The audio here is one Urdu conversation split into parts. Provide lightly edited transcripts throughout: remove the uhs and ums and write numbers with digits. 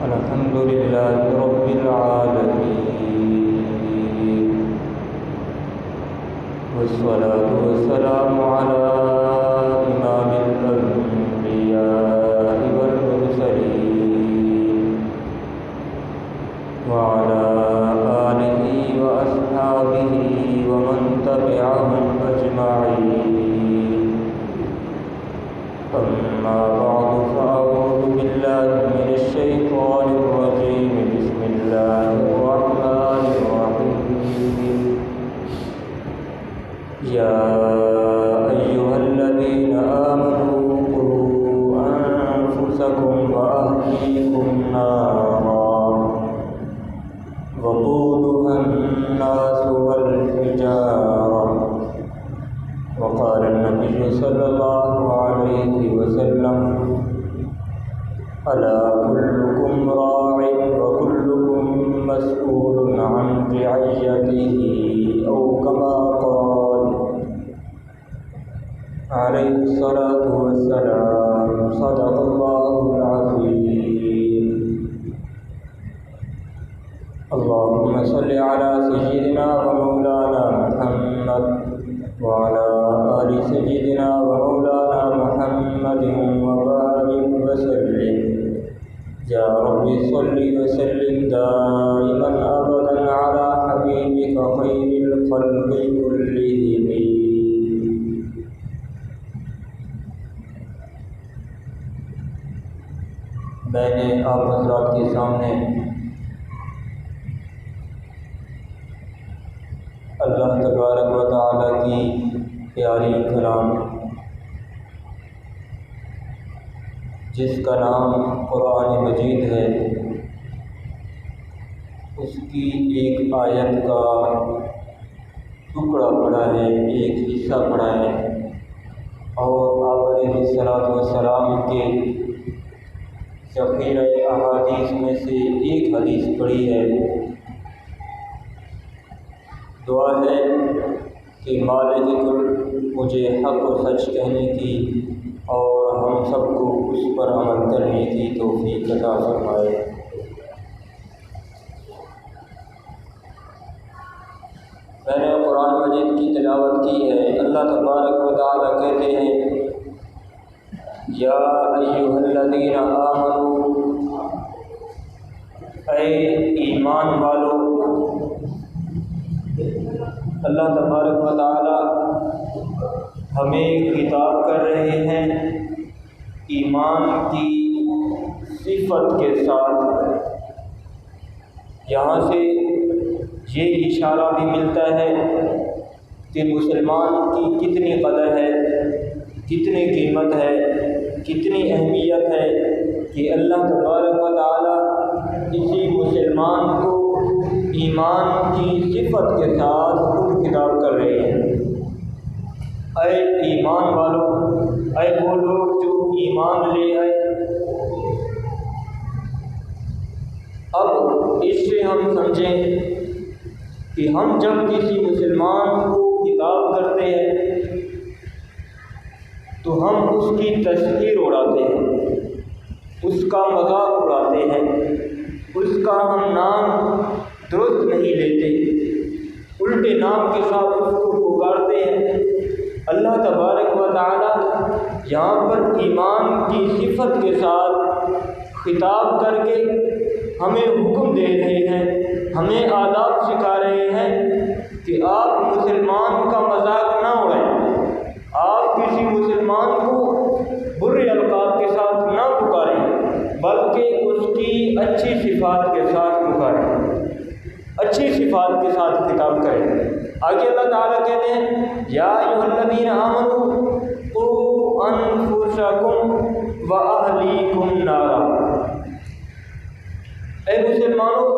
الحمد لله رب العالمين، والصلاة والسلام على إمام الأنبياء والمرسلين وعلى آله وأصحابه ومن تبعهم أجمعين. أما بعد، فأعوذ بالله من الشيطان الرجيم. بسم الله الرحمن الرحيم. يا أيها الذين آمنوا قوا أنفسكم وأهليكم نارا وقودها الناس والحجارة. وقال النبي صلى الله عليه وسلم: ألا كلكم راع وكلكم مسؤول عن رعيته، أو كما قال عليه الصلاة والسلام. صدق الله العظيم. اللهم صل على سيدنا ومولانا محمد وعلى آل سيدنا ومولانا محمد وبارك وسلم. يا رب صل وسلم دائما أبدا على حبيبك خير الخلق كلهم. میں نے آپ حضرات کے سامنے اللہ تبارک و تعالیٰ کی پیاری کلام جس کا نام قرآن مجید ہے، اس کی ایک آیت کا ٹکڑا پڑا ہے، ایک حصہ پڑا ہے، اور آپ علیہ الصلوۃ والسلام کے ذخیرہ احادیث میں سے ایک حدیث پڑھی ہے. دعا ہے کہ مالک کل مجھے حق و سچ کہنے کی اور ہم سب کو اس پر عمل کرنے کی توفیق عطا فرمائے. میں نے قرآن مجید کی تلاوت کی ہے. اللہ تبارک و تعالیٰ کہتے ہیں: یا ایھا الذین آمنوا، اے ایمان والو. اللہ تبارک و تعالی ہمیں خطاب کر رہے ہیں ایمان کی صفت کے ساتھ. یہاں سے یہ اشارہ بھی ملتا ہے کہ مسلمان کی کتنی قدر ہے، کتنی قیمت ہے، کتنی اہمیت ہے کہ اللہ تبارک و تعالی کسی مسلمان کو ایمان کی صفت کے ساتھ خود خطاب کر رہے ہیں. اے ایمان والو، اے وہ لوگ جو ایمان لے آئے. اب اس سے ہم سمجھیں کہ ہم جب کسی مسلمان کو خطاب کرتے ہیں تو ہم اس کی تشہیر اڑاتے ہیں، اس کا مذاق اڑاتے ہیں، اس کا ہم نام درست نہیں لیتے، الٹے نام کے ساتھ اس کو پکارتے ہیں. اللہ تبارک و تعالی یہاں پر ایمان کی صفت کے ساتھ خطاب کر کے ہمیں حکم دے رہے ہیں، ہمیں آداب سکھا رہے ہیں کہ آپ مسلمان کا مذاق نہ اڑائیں، آپ کسی مسلمان کو برے القاب کے ساتھ نہ پکاریں، بلکہ اس کی اچھی صفات کے ساتھ پکاریں، اچھی صفات کے ساتھ خطاب کریں. آگے اللہ تعالیٰ کہتے ہیں: یا ایھا الذین آمنوا قوا انفسکم واہلیکم نارا. اے مسلمانوں،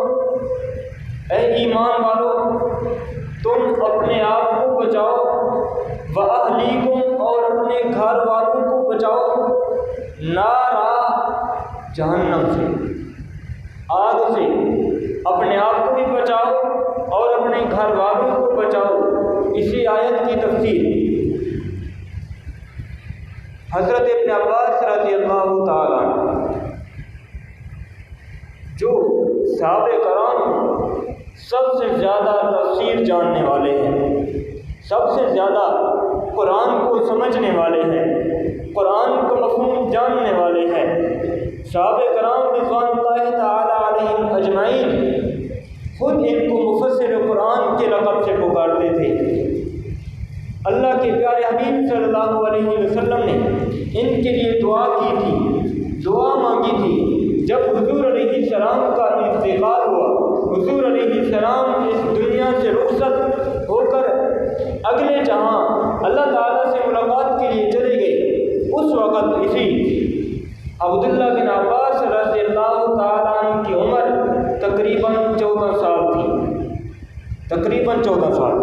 اے ایمان والو، تم اپنے آپ کو بچاؤ، واہلیکم اور اپنے گھر والوں کو بچاؤ، نارا جہنم سے، آگ سے. اپنے آپ کو بھی بچاؤ اور اپنے گھر والوں کو بچاؤ. اسی آیت کی تفسیر حضرت ابن عباس رضی اللہ تعالیٰ صحابہ کرام سب سے زیادہ تفسیر جاننے والے ہیں، سب سے زیادہ قرآن کو سمجھنے والے ہیں، قرآن کو مفہوم جاننے والے ہیں۔ صحابہ کرام رضوان اللہ تعالی علیہم اجمعین خود ان کو مفسر قرآن کے لقب سے پکارتے تھے۔ اللہ کے پیارے حبیب صلی اللہ علیہ وسلم نے ان کے لیے دعا کی تھی، دعا مانگی تھی۔ جب حضور علیہ السلام کا انتقال ہوا، حضور علیہ السلام اس دنیا سے رخصت ہو کر اگلے جہاں اللہ تعالیٰ سے ملاقات کے لیے چلے گئے، اس وقت اسی عبداللہ بن عباس رضی اللہ تعالیٰ عنہ کی عمر تقریباً 14 سال تھی، تقریباً 14 سال،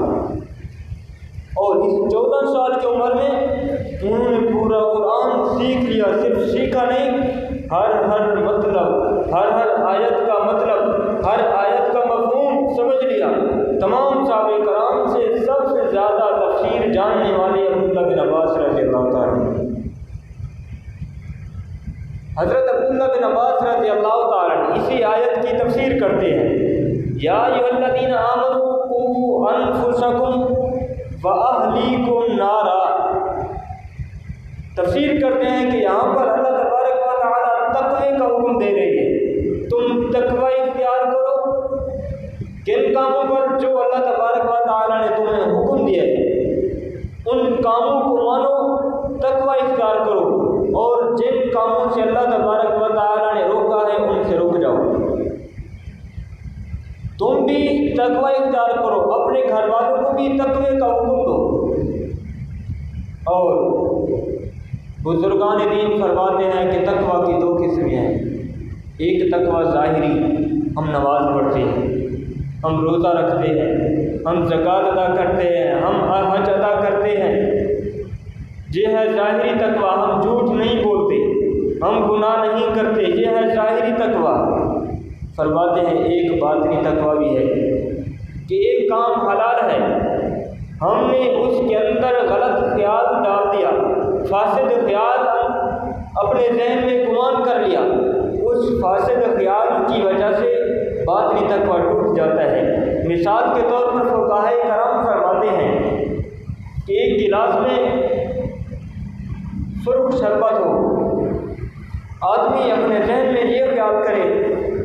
اور اس 14 سال کی عمر میں انہوں نے پورا قرآن سیکھ لیا۔ صرف سیکھا نہیں، ہر مطلب، ہر آیت کا مطلب، ہر آیت کا مفہوم سمجھ لیا۔ تمام صحابہ کرام سے سب سے زیادہ تفسیر جاننے والے عبداللہ بن عباس رضی اللہ تعالیٰ، حضرت عبداللہ بن عباس رضی اللہ تعالیٰ اسی آیت کی تفسیر کرتے ہیں۔ یا ایھا الذین آمنوا قوا انفسکم وَأَهْلِيكُمْ نَارًا، تفسیر کرتے ہیں کہ یہاں پر اللہ تبارک و تعالیٰ تقوی کا حکم دے رہے ہیں، تم تقوی اختیار کرو۔ کن کاموں پر جو اللہ تبارک و تعالیٰ نے تمہیں حکم دیا ہے ان کاموں کو مانو، تقوی اختیار کرو، اور جن کاموں سے اللہ تبارک و تعالیٰ نے روکا ہے ان سے رک جاؤ۔ تم بھی تقوی اختیار کرو، اپنے گھر والوں کو بھی تقوی کا حکم دو۔ اور بزرگان دین فرماتے ہیں کہ تقوی کی 2 قسمیں ہیں۔ ایک تقوی ظاہری، ہم نماز پڑھتے ہیں، ہم روزہ رکھتے ہیں، ہم زکوٰۃ ادا کرتے ہیں، ہم حج ادا کرتے ہیں، یہ ہے ظاہری تقوی۔ ہم جھوٹ نہیں بولتے، ہم گناہ نہیں کرتے، یہ ہے ظاہری تقوی۔ فرماتے ہیں ایک باطنی تقوی بھی ہے کہ ایک کام حلال ہے، ہم نے اس کے اندر غلط خیال ڈال دیا، فاسد خیال اپنے ذہن میں گمان کر لیا، اس فاسد خیال کی وجہ سے باطنی تقوی ٹوٹ جاتا ہے۔ مثال کے طور پر فقہاء کرام فرماتے ہیں کہ ایک گلاس میں سرخ شربت ہو، آدمی اپنے ذہن میں یہ خیال کرے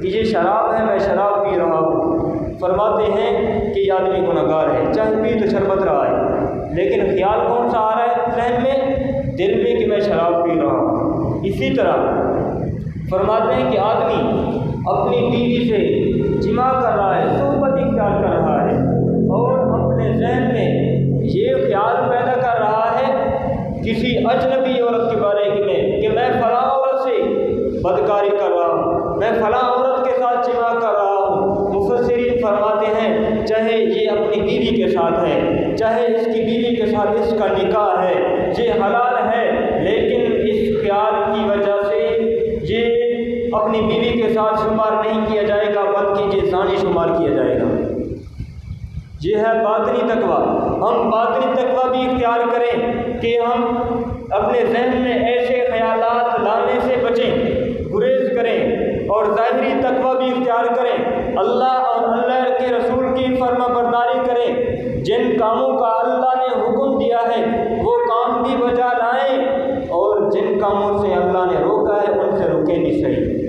کہ یہ شراب ہے، میں شراب پی رہا ہوں، فرماتے ہیں کہ یہ آدمی گنہگار ہے، چاہے پی تو شربت رہا ہے، لیکن خیال کون سا آ رہا ہے ذہن میں، دل میں، کہ میں شراب پی رہا ہوں۔ اسی طرح فرماتے ہیں کہ آدمی اپنی بیوی سے جماع کر رہا ہے، صحبت اختیار کر رہا ہے، اور اپنے ذہن میں یہ خیال پیدا کر رہا ہے کسی اجنبی عورت کے بارے میں کہ میں فلاں عورت سے بدکاری کر رہا ہوں، میں فلاں عورت کے ساتھ جماع کر رہا ہوں۔ مفسرین فرماتے ہیں چاہے یہ اپنی بیوی کے ساتھ ہے، چاہے اس کی بیوی کے ساتھ اس کا نکاح ہے، یہ حلال ہے، لیکن اس خیال کی وجہ سے یہ اپنی بیوی کے ساتھ شمار نہیں کیا جائے گا بلکہ یہ زانی شمار کیا جائے گا۔ یہ ہے باطنی تقوی۔ ہم باطنی تقوی بھی اختیار کریں کہ ہم اپنے ذہن میں ایسے خیالات لانے سے بچیں، گریز کریں، اور ظاہری تقوی بھی اختیار کریں، اللہ اور اللہ کے رسول کی فرما برداری کریں، جن کاموں کا اللہ نے حکم دیا ہے وہ کام بھی بجا لائیں، اور جن کاموں سے اللہ نے روکا ہے ان سے رکیں نہیں صحیح۔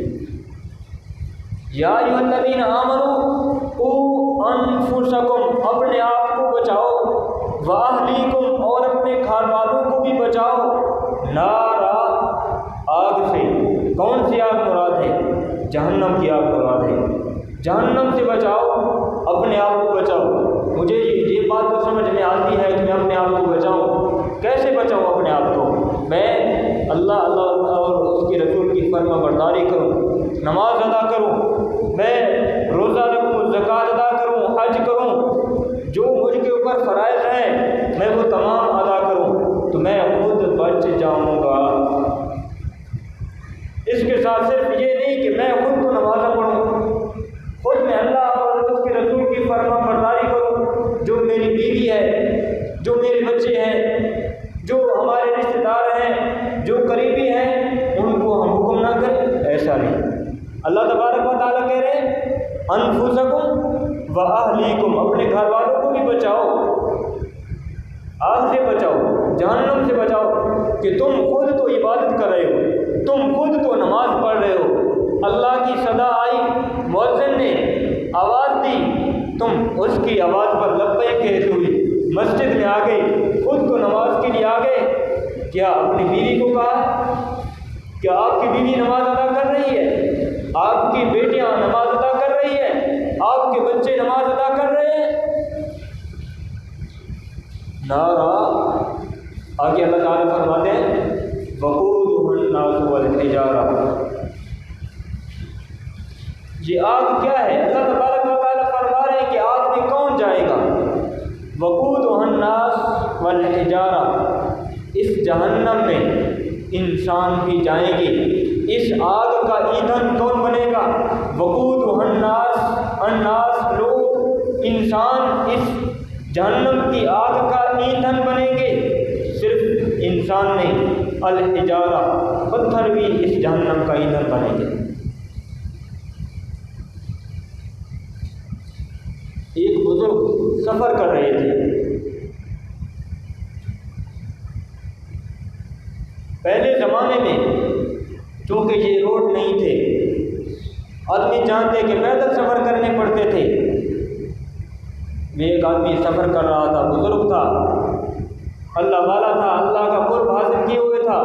یا ایھا الذین آمنوا قوا انفسکم، اپنے آپ کو بچاؤ، واہلیکم، اور اپنے گھر والوں کو بھی بچاؤ، نارا، آگ سے۔ کون سی آگ مراد ہے؟ جہنم کی آگ مراد ہے۔ جہنم سے بچاؤ، اپنے آپ کو بچاؤ۔ مجھے یہ بات تو سمجھ میں آتی ہے کہ میں اپنے آپ کو بچاؤں، کیسے بچاؤں اپنے آپ کو؟ میں اللہ اور اس کے رسول کی فرما برداری کروں، نماز ادا کروں، میں روزہ رکھوں، زکوٰۃ ادا کروں، حج کروں، جو مجھ کے اوپر فرائض ہیں میں وہ تمام ادا کروں، تو میں خود بچ جاؤں گا۔ اس کے ساتھ صرف یہ نہیں کہ میں خود تو نماز پڑھوں، خود میں اللہ اور اس کے رسول کی فرما برداری کروں، جو میری بیوی ہے، جو میرے بچے ہیں، جو ہمارے رشتہ دار ہیں، جو قریبی ہیں، ان کو ہم حکم نہ کریں، ایسا نہیں۔ اللہ تبارک و تعالیٰ کہہ رہے ہیں انفسکم و اہلیکم، اپنے گھر والوں کو بھی بچاؤ، آگ سے بچاؤ، جہنم سے بچاؤ، کہ تم خود تو عبادت کر رہے ہو، تم خود تو نماز پڑھ رہے ہو، اللہ کی صدا آئی، مؤذن نے آواز دی، تم اس کی آواز پر لبیک کہتے ہوئے مسجد میں آ گئے، خود تو نماز کے لیے آ گئے، کیا اپنی بیوی کو کہا؟ کیا آپ کی بیوی نماز ادا کر رہی ہے؟ آپ کی بیٹیاں نماز ادا کر رہی ہیں؟ آپ کے بچے نماز ادا کر رہے ہیں؟ نارا آگے اللہ تعالیٰ فرماتے ہیں وقودہ الناس والحجارہ، یہ آگ کیا ہے؟ اللہ تبارک و تعالیٰ فرما رہے ہیں کہ آگ میں کون جائے گا؟ وقودہ الناس والحجارہ، اس جہنم میں انسان بھی جائیں گے، اس آگ کا ایندھن کون بنے گا؟ وقودہ الناس لوگ، انسان اس جہنم کی آگ کا ایندھن بنیں گے، صرف انسان نہیں، الحجارہ، پتھر بھی اس جہنم کا ایندھن بنیں گے۔ ایک بزرگ سفر کر رہے تھے، پہلے زمانے میں چونکہ یہ روڈ نہیں تھے، آدمی جانتے کہ پیدل سفر کرنے پڑتے تھے، ایک آدمی سفر کر رہا تھا، بزرگ تھا، اللہ والا تھا، اللہ کا قرب حاصل کیے ہوئے تھا،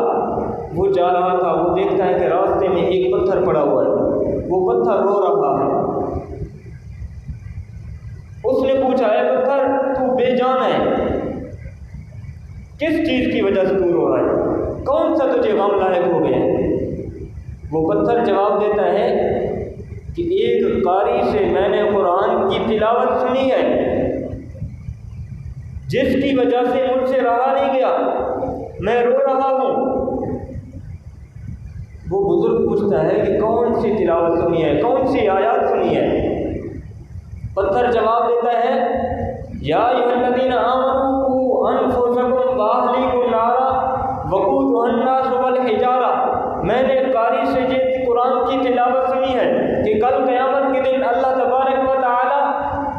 وہ جا رہا تھا، وہ دیکھتا ہے کہ راستے میں ایک پتھر پڑا ہوا ہے، وہ پتھر رو رہا ہے، اس نے پوچھا اے پتھر تو بے جان ہے، کس چیز کی وجہ سے تو رو رہا ہے، کون سا تجھے غم لاحق ہو گیا ہے؟ وہ پتھر جواب دیتا ہے کہ ایک قاری سے میں نے قرآن کی تلاوت سنی ہے جس کی وجہ سے مجھ سے رہا نہیں گیا، میں رو رہا ہوں۔ وہ بزرگ پوچھتا ہے کہ کون سی تلاوت سنی ہے، کون سی آیات سنی ہے؟ پتھر جواب دیتا ہے یا ایھا الذین آمنوا انفسکم واہلیکم نارا وقودھا الناس والحجارہ، میں نے قاری سے یہ قرآن کی تلاوت سنی ہے کہ کل قیامت کے دن اللہ تبارک و تعالی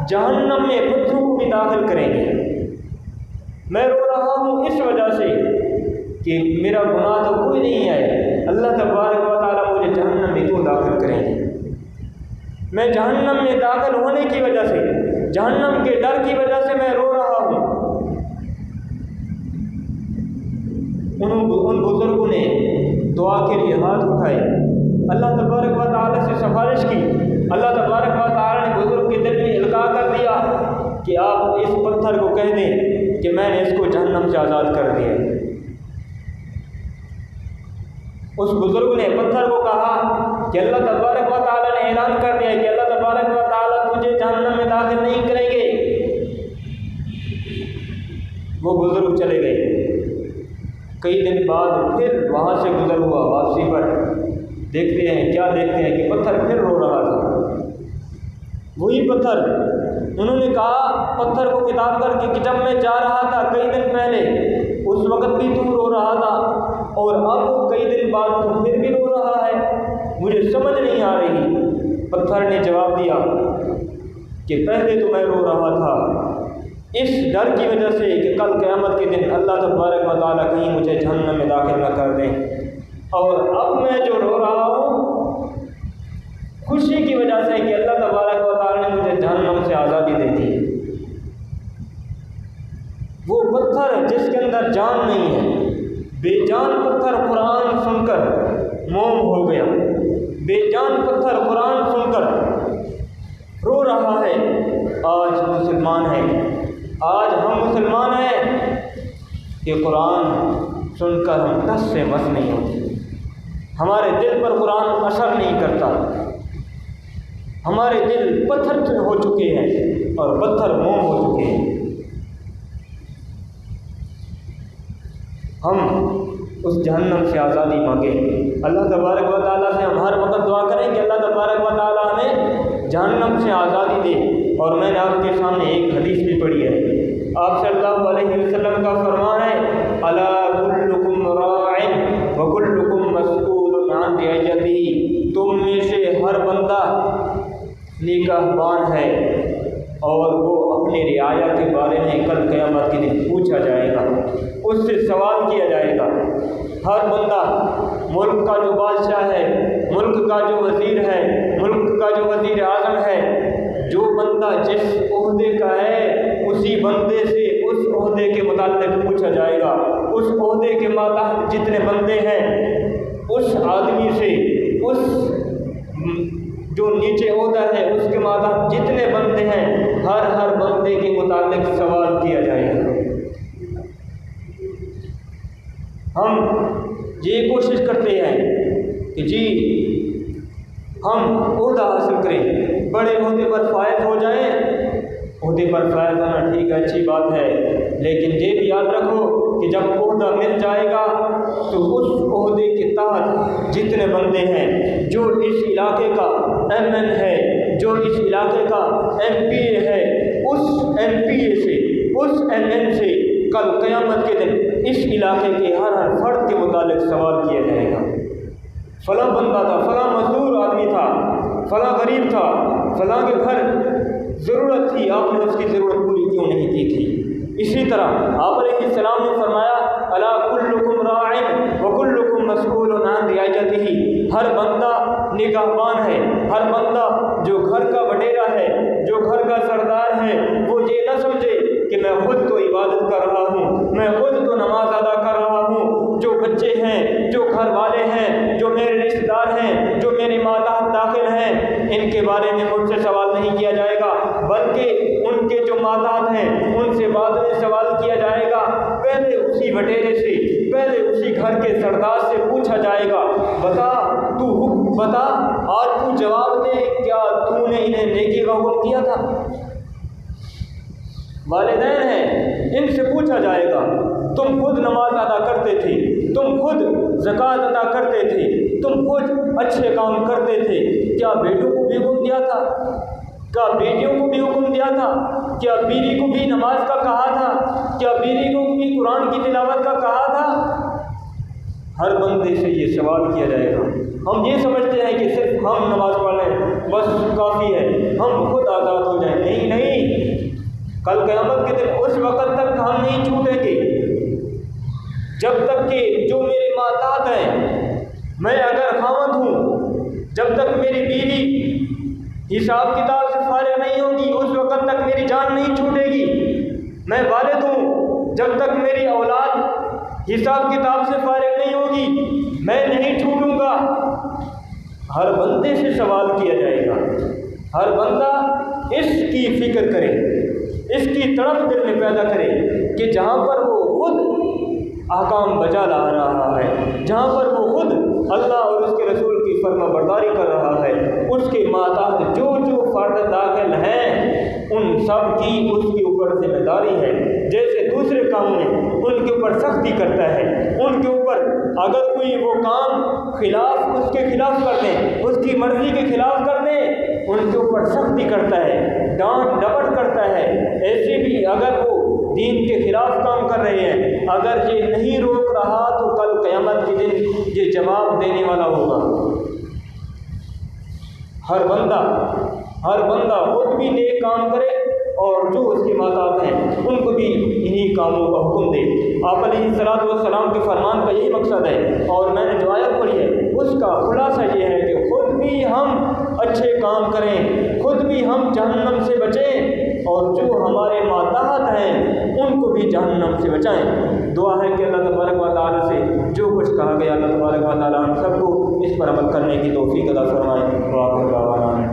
جہنم میں پتھروں کو بھی داخل کریں گے، میں رو رہا ہوں اس وجہ سے کہ میرا گناہ تو کوئی نہیں ہے، اللہ تبارک و تعالی مجھے جہنم میں کیوں داخل کریں گے؟ میں جہنم میں داخل ہونے کی وجہ سے، جہنم کے ڈر کی وجہ سے میں رو رہا ہوں۔ ان بزرگوں نے دعا کے لیے ہاتھ اٹھائے، اللہ تبارک و تعالی سے سفارش کی، اللہ تبارک و تعالی نے بزرگ کے دل میں القاء کر دیا کہ آپ اس پتھر کو کہہ دیں کہ میں نے اس کو جہنم سے آزاد کر دیا۔ اس بزرگ نے پتھر کو کہا کہ اللہ تبارک و تعالی نے اعلان کر دیا کہ اللہ تبارک و تعالی تجھے جہنم میں داخل نہیں کریں گے۔ وہ بزرگ چلے گئے، کئی دن بعد پھر وہاں سے گزر ہوا، واپسی پر دیکھتے ہیں، کیا دیکھتے ہیں کہ پتھر پھر رو رہا تھا، وہی پتھر۔ انہوں نے کہا پتھر کو خطاب کر کے کہ جب میں جا رہا تھا کئی دن پہلے اس وقت بھی تو رو رہا تھا، اور اب کئی دن بعد تو پھر بھی رو رہا ہے، مجھے سمجھ نہیں آ رہی۔ پتھر نے جواب دیا کہ پہلے تو میں رو رہا تھا اس ڈر کی وجہ سے کہ کل قیامت کے دن اللہ تبارک و تعالیٰ کہیں مجھے جہنم میں داخل نہ کر دیں، اور اب میں جو رو رہا ہوں خوشی کی وجہ سے کہ اللہ تبارک و تعالیٰ نے مجھے جہنم سے آزادی دے دی۔ وہ پتھر جس کے اندر جان نہیں ہے، بے جان پتھر قرآن سن کر موم ہو گیا، بے جان پتھر قرآن سن کر رو رہا ہے۔ آج مسلمان ہیں، آج ہم مسلمان ہیں کہ قرآن سن کر ہم ٹس سے مس نہیں ہوتے، ہمارے دل پر قرآن اثر نہیں کرتا، ہمارے دل پتھر ہو چکے ہیں اور پتھر موم ہو چکے ہیں۔ ہم اس جہنم سے آزادی مانگیں، اللہ تبارک و تعالیٰ سے ہم ہر وقت دعا کریں کہ اللہ تبارک و تعالیٰ ہمیں جہنم سے آزادی دے۔ اور میں نے آپ کے سامنے ایک حدیث بھی پڑھی ہے، آپ صلی اللہ علیہ وسلم کا فرمان ہے الا کلکم راع وکلکم مسئول عن رعیتہ، تم میں سے ہر بندہ نگہبان ہے اور وہ اپنی رعایا کے بارے میں کل قیامت کے دن پوچھا جائے گا، اس سے سوال کیا جائے گا۔ ہر بندہ ملک کا جو بادشاہ ہے، ملک کا جو وزیر ہے، ملک کا جو وزیر اعظم ہے، جو بندہ جس عہدے کا ہے اسی بندے سے اس عہدے کے متعلق پوچھا جائے گا۔ اس عہدے کے ماتحت جتنے بندے ہیں اس آدمی سے، اس جو نیچے عہدہ ہے اس کے ماتحت جتنے بندے ہیں ہر بندے کے متعلق سوال کیا جائے گا۔ ہم یہ کوشش کرتے ہیں کہ جی ہم عہدہ حاصل کریں، بڑے عہدے پر فائز ہو جائیں۔ عہدے پر فائز ہونا ٹھیک ہے، اچھی بات ہے، لیکن یہ بھی یاد رکھو کہ جب عہدہ مل جائے گا تو اس عہدے کے تحت جتنے بندے ہیں، جو اس علاقے کا ایم این ہے، جو اس علاقے کا ایم پی اے ہے، اس ایم پی اے سے، اس ایم این سے کل قیامت کے دن اس علاقے کے ہر فرد کے متعلق سوال کیا جائے گا۔ فلاں بندہ تھا، فلاں مزدور آدمی تھا، فلاں غریب تھا، فلاں کے گھر ضرورت تھی، آپ نے اس کی ضرورت پوری کیوں نہیں کی تھی؟ اسی طرح آپ علیہ السلام نے فرمایا الا کلکم راع وکلکم مسئول عن رعیتہ، ہر بندہ نگہبان ہے، ہر بندہ جو گھر کا وڈیرا ہے، جو گھر کا سردار ہے، وہ یہ نہ سمجھے کہ میں خود تو عبادت کر رہا ہوں، میں خود تو نماز ادا کر رہا ہوں، جو بچے ہیں، جو گھر والے ہیں، جو میرے رشتہ دار ہیں، جو میرے ماتحت داخل ہیں، ان کے بارے میں مجھ سے سوال نہیں کیا جائے گا، بلکہ ان کے جو ماتحت ہیں ان سے بعد میں سوال کیا جائے گا۔ پہلے اسی وڈیرے سے، پہلے اسی گھر کے سردار سے پوچھا جائے گا، بتا اور تو جواب دے، کیا تو نے انہیں نیکی کا حکم کیا تھا؟ والدین ہیں، ان سے پوچھا جائے گا، تم خود نماز ادا کرتے تھے، تم خود زکوٰۃ ادا کرتے تھے، تم خود اچھے کام کرتے تھے، کیا بیٹوں کو بھی حکم دیا تھا؟ کیا بیٹیوں کو بھی حکم دیا تھا؟ کیا بیوی کو بھی نماز کا کہا تھا؟ کیا بیوی کو بھی قرآن کی تلاوت کا کہا تھا؟ ہر بندے سے یہ سوال کیا جائے گا۔ ہم یہ سمجھتے ہیں کہ صرف ہم نماز پڑھ لیں بس کافی ہے، ہم خود آزاد ہو جائیں۔ نہیں، کل قیامت کے دن اس وقت تک ہم نہیں چھوٹیں گے جب تک کہ جو میرے ماتحت ہیں، میں اگر خاوند ہوں، جب تک میری بیوی حساب کتاب سے فارغ نہیں ہوگی اس وقت تک میری جان نہیں چھوٹے گی۔ میں والد ہوں، جب تک میری اولاد حساب کتاب سے فارغ نہیں ہوگی میں نہیں چھوٹوں گا۔ ہر بندے سے سوال کیا جائے گا، ہر بندہ اس کی فکر کرے، اس کی تڑپ دل میں پیدا کرے کہ جہاں پر وہ خود احکام بجا لا رہا ہے، جہاں پر وہ خود اللہ اور اس کے رسول کی فرما برداری کر رہا ہے، اس کے ماتحت جو فرد داخل ہیں ان سب کی اس کے اوپر ذمہ داری ہے۔ جیسے دوسرے کاموں میں ان کے اوپر سختی کرتا ہے، ان کے اوپر اگر کوئی وہ کام اس کے خلاف کر دیں، اس کی مرضی کے خلاف کر دیں، ان کے اوپر سختی کرتا ہے، ڈانٹ ڈپٹ کرتا ہے۔ ایسے بھی اگر وہ دین کے خلاف کام کر رہے ہیں، اگر یہ نہیں روک رہا تو کل قیامت کے دن یہ جواب دینے والا ہوگا۔ ہر بندہ خود بھی نیک کام کرے اور جو اس کے ماتحت ہیں ان کو بھی انہی کاموں کا حکم دے۔ آپ علیہ السلام کے فرمان کا یہی مقصد ہے، اور میں نے جو آیت پڑھی ہے اس کا خلاصہ یہ ہے کہ خود بھی ہم اچھے کام کریں، خود بھی ہم جہنم سے بچیں، اور جو ہمارے ماتحت ہیں ان کو بھی جہنم سے بچائیں۔ دعا ہے کہ اللہ تبارک و تعالیٰ سے جو کچھ کہا گیا اللہ تبارک و تعالیٰ ہم سب کو اس پر عمل کرنے کی توفیق عطا فرمائے۔